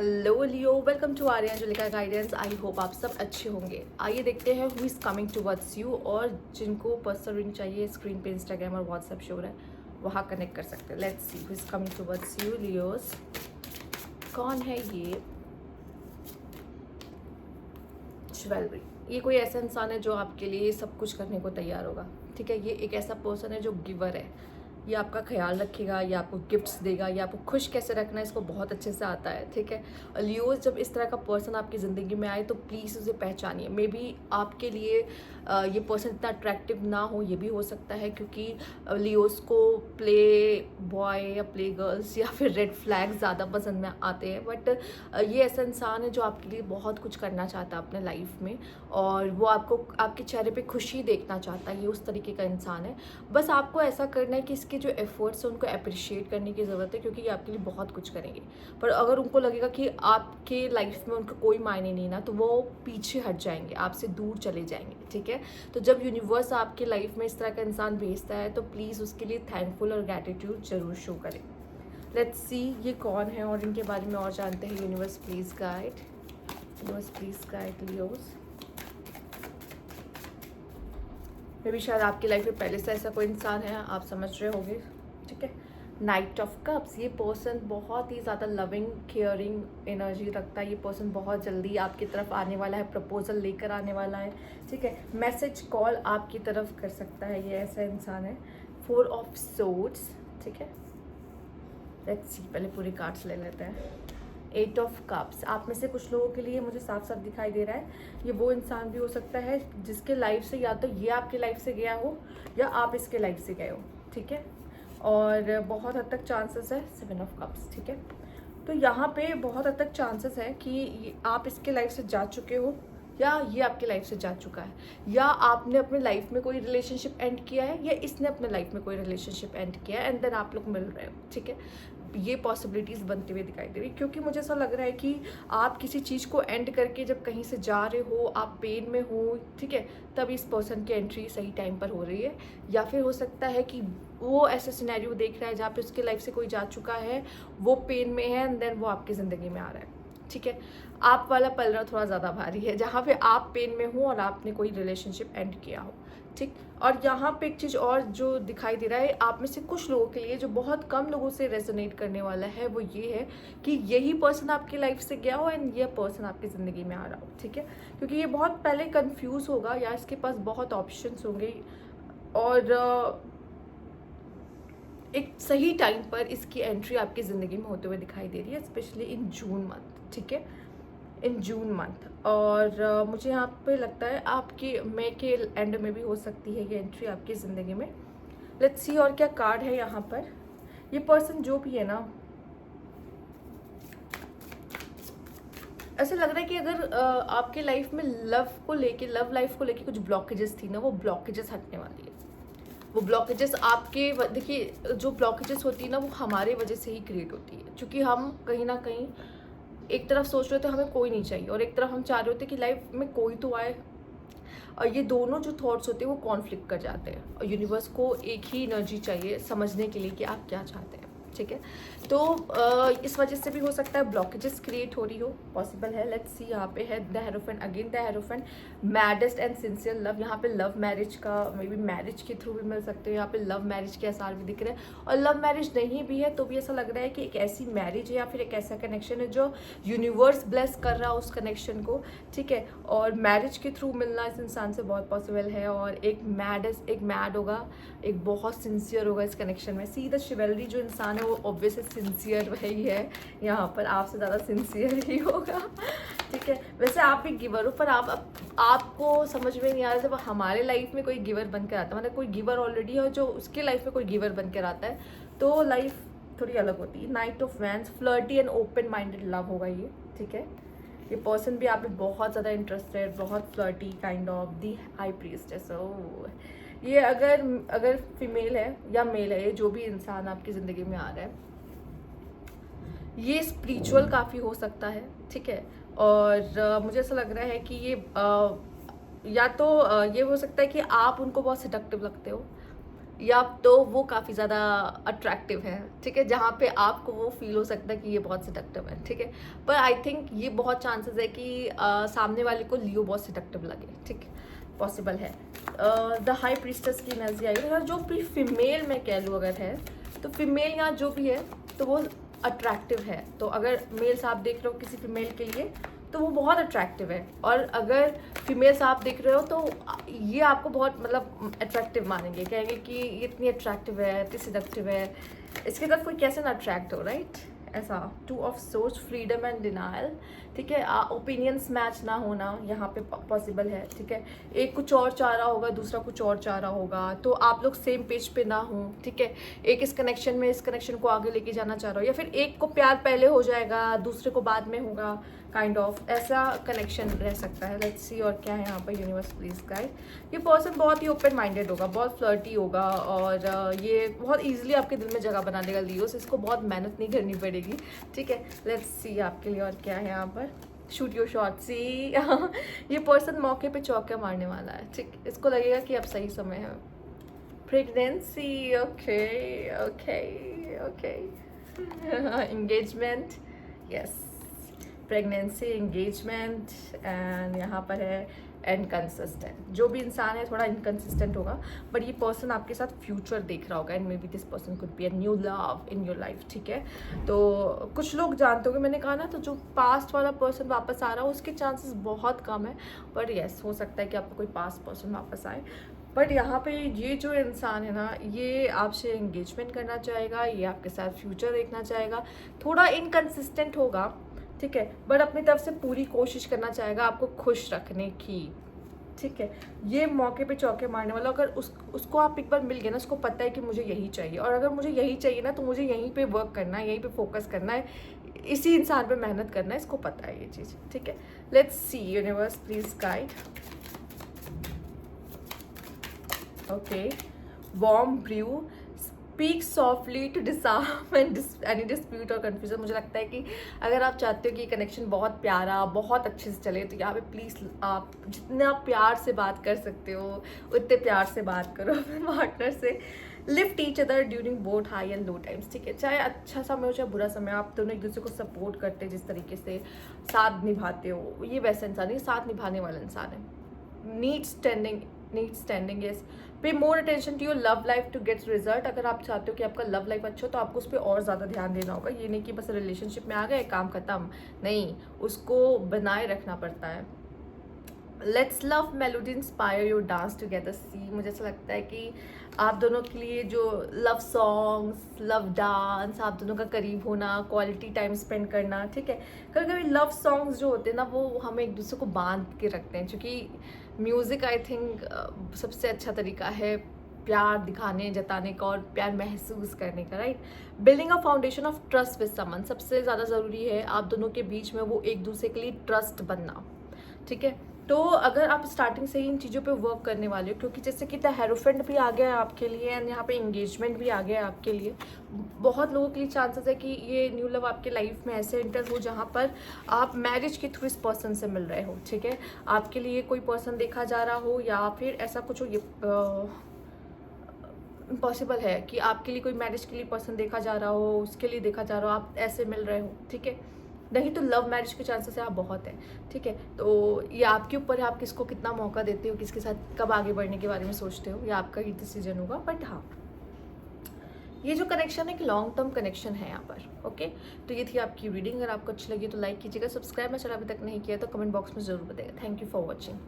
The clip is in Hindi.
Hello Leo, welcome to Aryan Anjulika guidance. I hope आप सब अच्छे होंगे। आइए देखते हैं who is coming towards you, और जिनको पर्सनल रीडिंग चाहिए स्क्रीन पे इंस्टाग्राम और व्हाट्सएप शो है, वहाँ कनेक्ट कर सकते हैं। Let's see who is coming towards you Leos. कौन है ये? ज्वेलरी। ये कोई ऐसा इंसान है जो आपके लिए सब कुछ करने को तैयार होगा। ठीक है, ये एक ऐसा पर्सन है जो गिवर है। ये आपका ख्याल रखेगा, ये आपको गिफ्ट्स देगा, ये आपको खुश कैसे रखना है इसको बहुत अच्छे से आता है। ठीक है, और लियोस जब इस तरह का पर्सन आपकी ज़िंदगी में आए तो प्लीज़ उसे पहचानिए। मे बी आपके लिए ये पर्सन इतना अट्रैक्टिव ना हो, ये भी हो सकता है क्योंकि लियोस को प्ले बॉय या प्ले गर्ल्स या फिर रेड फ्लैग ज़्यादा पसंद में आते हैं। बट ये ऐसा इंसान है जो आपके लिए बहुत कुछ करना चाहता है अपने लाइफ में, और वो आपको आपके चेहरे पे खुशी देखना चाहता है। ये उस तरीके का इंसान है। बस आपको ऐसा करना है कि इसके जो एफर्ट्स हैं उनको अप्रिशिएट करने की ज़रूरत है, क्योंकि ये आपके लिए बहुत कुछ करेंगे। पर अगर उनको लगेगा कि आपके लाइफ में उनका कोई मायने नहीं ना, तो वो पीछे हट जाएंगे, आपसे दूर चले जाएंगे। ठीक है, तो जब यूनिवर्स आपके लाइफ में इस तरह का इंसान भेजता है तो प्लीज़ उसके लिए थैंकफुल और ग्रैटिट्यूड जरूर शो करें। लेट्स सी ये कौन है और इनके बारे में और जानते हैं। Universe please guide, universe please guide Leos. मे भी शायद आपकी लाइफ में पहले से ऐसा कोई इंसान है, आप समझ रहे होंगे। ठीक है, नाइट ऑफ कप्स। ये पर्सन बहुत ही ज़्यादा लविंग केयरिंग एनर्जी रखता है। ये पर्सन बहुत जल्दी आपकी तरफ आने वाला है, प्रपोजल लेकर आने वाला है। ठीक है, मैसेज कॉल आपकी तरफ कर सकता है। ये ऐसा इंसान है। 4 ऑफ सोर्ड्स। ठीक है, लेट्स सी, पहले पूरे कार्ड्स ले लेते हैं। 8 ऑफ कप्स। आप में से कुछ लोगों के लिए मुझे साफ साफ दिखाई दे रहा है ये वो इंसान भी हो सकता है जिसके लाइफ से या तो ये आपके लाइफ से गया हो या आप इसके लाइफ से गए हो। ठीक है, और बहुत हद तक चांसेस है 7 ऑफ कप्स। ठीक है, तो यहाँ पे बहुत हद तक चांसेस है कि आप इसके लाइफ से जा चुके हो या ये आपके लाइफ से जा चुका है, या आपने अपने लाइफ में कोई रिलेशनशिप एंड किया है या इसने अपने लाइफ में कोई रिलेशनशिप एंड किया है, एंड देन आप लोग मिल रहे हो। ठीक है, ये पॉसिबिलिटीज़ बनती हुई दिखाई दे रही, क्योंकि मुझे ऐसा लग रहा है कि आप किसी चीज़ को एंड करके जब कहीं से जा रहे हो, आप पेन में हो। ठीक है, तब इस पर्सन की एंट्री सही टाइम पर हो रही है। या फिर हो सकता है कि वो ऐसा सिनेरियो देख रहा है जहाँ पे उसके लाइफ से कोई जा चुका है, वो पेन में है, एंड देन वो आपकी ज़िंदगी में आ रहा है। ठीक है, आप वाला पलड़ा थोड़ा ज़्यादा भारी है, जहाँ पे आप पेन में हो और आपने कोई रिलेशनशिप एंड किया हो। ठीक, और यहाँ पे एक चीज़ और जो दिखाई दे रहा है आप में से कुछ लोगों के लिए, जो बहुत कम लोगों से रेजोनेट करने वाला है, वो ये है कि यही पर्सन आपकी लाइफ से गया हो एंड ये पर्सन आपकी ज़िंदगी में आ रहा हो। ठीक है, क्योंकि ये बहुत पहले कंफ्यूज होगा या इसके पास बहुत ऑप्शंस होंगे, और एक सही टाइम पर इसकी एंट्री आपकी ज़िंदगी में होते हुए दिखाई दे रही है, स्पेशली इन जून मंथ। ठीक है, इन जून मंथ, और मुझे यहाँ पे लगता है आपकी मई के एंड में भी हो सकती है ये एंट्री आपकी ज़िंदगी में। लेट्स सी और क्या कार्ड है यहाँ पर। ये पर्सन जो भी है ना, ऐसे लग रहा है कि अगर आपके लाइफ में लव को लेके, लव लाइफ को लेके कुछ ब्लॉकेजेस थी ना, वो ब्लॉकेजेस हटने वाली है। वो ब्लॉकेजेस आपके, देखिए जो ब्लॉकेजेस होती है ना, वो हमारे वजह से ही क्रिएट होती है, क्योंकि हम कहीं ना कहीं एक तरफ सोच रहे थे हमें कोई नहीं चाहिए, और एक तरफ हम चाह रहे होते कि लाइफ में कोई तो आए, और ये दोनों जो थॉट्स होते हैं वो कॉन्फ्लिक्ट कर जाते हैं, और यूनिवर्स को एक ही एनर्जी चाहिए समझने के लिए कि आप क्या चाहते हैं। ठीक है, तो इस वजह से भी हो सकता है ब्लॉकेजेस क्रिएट हो रही हो, पॉसिबल है। लेट्स सी, यहाँ पे है the hierophant, again the hierophant, modest and sincere love. यहाँ पे लव मैरिज का, मे बी मैरिज के थ्रू भी मिल सकते हैं। यहाँ पे लव मैरिज के आसार भी दिख रहे हैं, और लव मैरिज नहीं भी है तो भी ऐसा लग रहा है कि एक ऐसी मैरिज है या फिर एक ऐसा कनेक्शन है जो यूनिवर्स ब्लेस कर रहा है उस कनेक्शन को। ठीक है, और मैरिज के थ्रू मिलना इस इंसान से बहुत पॉसिबल है, और एक मैड होगा, एक बहुत सिंसियर होगा इस कनेक्शन में। सी द शिवेलरी, जो इंसान है वो ऑब्वियसली सिंसियर वही है, यहाँ पर आपसे ज़्यादा सिंसियर ही होगा। ठीक है, वैसे आप भी गिवर हो, पर आपको समझ में नहीं आ रहा जब हमारे लाइफ में कोई गिवर बनकर आता है, मतलब कोई गिवर ऑलरेडी है जो उसके लाइफ में कोई गिवर बनकर आता है, तो लाइफ थोड़ी अलग होती है। Night of wands, flirty and open minded love होगा ये। ठीक है, ये पर्सन भी आप में बहुत ज़्यादा इंटरेस्टेड, बहुत flirty kind of the high priestess. ये अगर फीमेल है या मेल है, ये जो भी इंसान आपकी ज़िंदगी में आ रहा है, ये स्पिरिचुअल काफ़ी हो सकता है। ठीक है, और मुझे ऐसा लग रहा है कि ये या तो ये हो सकता है कि आप उनको बहुत सेडक्टिव लगते हो, या तो वो काफ़ी ज़्यादा अट्रैक्टिव है, ठीक है, जहाँ पे आपको वो फील हो सकता है कि ये बहुत सिडक्टिव है, ठीक है। पर आई थिंक ये बहुत चांसेस है कि सामने वाले को लियो बहुत सिडक्टिव लगे, ठीक है, पॉसिबल है। द हाई प्रीस्टेस की एनर्जी आई है, जो भी फीमेल मैं कह लूँ अगर है तो फीमेल यहाँ जो भी है तो वो अट्रैक्टिव है। तो अगर मेल्स आप देख रहे हो किसी फीमेल के लिए तो वो बहुत अट्रैक्टिव है, और अगर फीमेल्स आप देख रहे हो तो ये आपको बहुत मतलब अट्रैक्टिव मानेंगे, कहेंगे कि ये इतनी अट्रैक्टिव है, इतनी सिडक्टिव है, इसकी तरफ कोई कैसे ना अट्रैक्ट हो, राइट। ऐसा 2 of source, freedom and denial, ठीक है। ओपिनियंस मैच ना होना यहाँ पे पॉसिबल है, ठीक है। एक कुछ और चाह रहा होगा, दूसरा कुछ और चाह रहा होगा, तो आप लोग सेम पेज पे ना हो, ठीक है। एक इस कनेक्शन में इस कनेक्शन को आगे लेके जाना चाह रहा हो, या फिर एक को प्यार पहले हो जाएगा, दूसरे को बाद में होगा, काइंड ऑफ ऐसा कनेक्शन रह सकता है। लेट्स सी और क्या है यहाँ पर यूनिवर्स प्लीज गाइड। ये पर्सन बहुत ही ओपन माइंडेड होगा, बहुत फ्लर्टी होगा, और ये बहुत इजीली आपके दिल में जगह बना देगा लियोस, इसको बहुत मेहनत नहीं करनी पड़ेगी, ठीक है। लेट्स सी आपके लिए और क्या है यहाँ पर। शूट योर शॉट, सी ये पर्सन मौके पे चौका मारने वाला है, ठीक। इसको लगेगा कि अब सही समय है। Pregnancy, okay okay okay, engagement, yes, pregnancy, engagement, and यहाँ पर है इनकंसिस्टेंट। जो भी इंसान है थोड़ा इनकंसिस्टेंट होगा, बट ये पर्सन आपके साथ फ्यूचर देख रहा होगा, and may be this person could be a new love in your life, ठीक है। तो कुछ लोग जानते होंगे, मैंने कहा ना, तो जो पास्ट वाला पर्सन वापस आ रहा हो उसके चांसेस बहुत कम है, बट येस हो सकता है कि आपको कोई पास्ट पर्सन वापस आए। बट यहाँ पे ये जो इंसान है ना, ये आपसे एंगेजमेंट करना चाहेगा, ये आपके साथ फ्यूचर देखना चाहेगा, थोड़ा इनकंसिस्टेंट होगा, ठीक है, बट अपनी तरफ से पूरी कोशिश करना चाहेगा आपको खुश रखने की, ठीक है। ये मौके पे चौके मारने वाला, अगर उसको आप एक बार मिल गए ना, उसको पता है कि मुझे यही चाहिए, और अगर मुझे यही चाहिए ना तो मुझे यहीं पे वर्क करना है, यहीं पे फोकस करना है, इसी इंसान पे मेहनत करना है, इसको पता है ये चीज़, ठीक है। Let's see universe please guide. Okay, warm brew, speak softly to disarm any dispute or confusion. मुझे लगता है कि अगर आप चाहते हो कि कनेक्शन बहुत प्यारा, बहुत अच्छे से चले, तो यहाँ पे प्लीज़ आप जितना प्यार से बात कर सकते हो उतने प्यार से बात करो अपने पार्टनर से। Lift each other during both high and low times, ठीक है। चाहे अच्छा समय हो चाहे बुरा समय, आप दोनों एक दूसरे को सपोर्ट करते हैं, जिस तरीके से साथ निभाते हो, ये वैसा इंसान है, साथ निभाने वाला इंसान है। Need standing yes. Pay more attention to your love life to gets result. अगर आप चाहते हो कि आपका लव लाइफ अच्छा हो तो आपको उस पर और ज़्यादा ध्यान देना होगा। ये नहीं कि बस रिलेशनशिप में आ गए काम खत्म, नहीं, उसको बनाए रखना पड़ता है। Let's love melody inspire your dance together, see मुझे ऐसा लगता है कि आप दोनों के लिए जो लव सॉन्ग्स, लव डांस, आप दोनों का करीब होना, क्वालिटी टाइम स्पेंड करना, ठीक है। कभी कभी लव सॉन्ग्स जो होते हैं ना, वो हमें एक दूसरे को बांध के रखते हैं, क्योंकि म्यूज़िक आई थिंक सबसे अच्छा तरीका है प्यार दिखाने, जताने का और प्यार महसूस करने का, right. Building a foundation of trust with someone, सबसे ज़्यादा ज़रूरी है आप दोनों के बीच में वो एक दूसरे के लिए ट्रस्ट बनना, ठीक है। तो अगर आप स्टार्टिंग से ही इन चीज़ों पे वर्क करने वाले हो, क्योंकि जैसे कि द हेरोफेंट भी आ गया है आपके लिए, एंड यहाँ पे एंगेजमेंट भी आ गया है आपके लिए, बहुत लोगों के लिए चांसेस है कि ये न्यू लव आपके लाइफ में ऐसे एंटर हो जहाँ पर आप मैरिज के थ्रू इस पर्सन से मिल रहे हो, ठीक है। आपके लिए कोई पर्सन देखा जा रहा हो, या फिर ऐसा कुछ हो, ये पॉसिबल है कि आपके लिए कोई मैरिज के लिए पर्सन देखा जा रहा हो, उसके लिए देखा जा रहा हो, आप ऐसे मिल रहे हो, ठीक है। नहीं तो लव मैरिज के चांसेस है आप बहुत है, ठीक है। तो ये आपके ऊपर है, आप किसको कितना मौका देते हो, किसके साथ कब आगे बढ़ने के बारे में सोचते हो, ये आपका ही डिसीजन होगा। बट हाँ, ये जो कनेक्शन है कि लॉन्ग टर्म कनेक्शन है यहाँ पर, ओके। तो ये थी आपकी रीडिंग। अगर आपको अच्छी लगी तो लाइक कीजिएगा, सब्सक्राइब मैं चला अभी तक नहीं किया तो कमेंट बॉक्स में जरूर बताइएगा। Thank you for watching.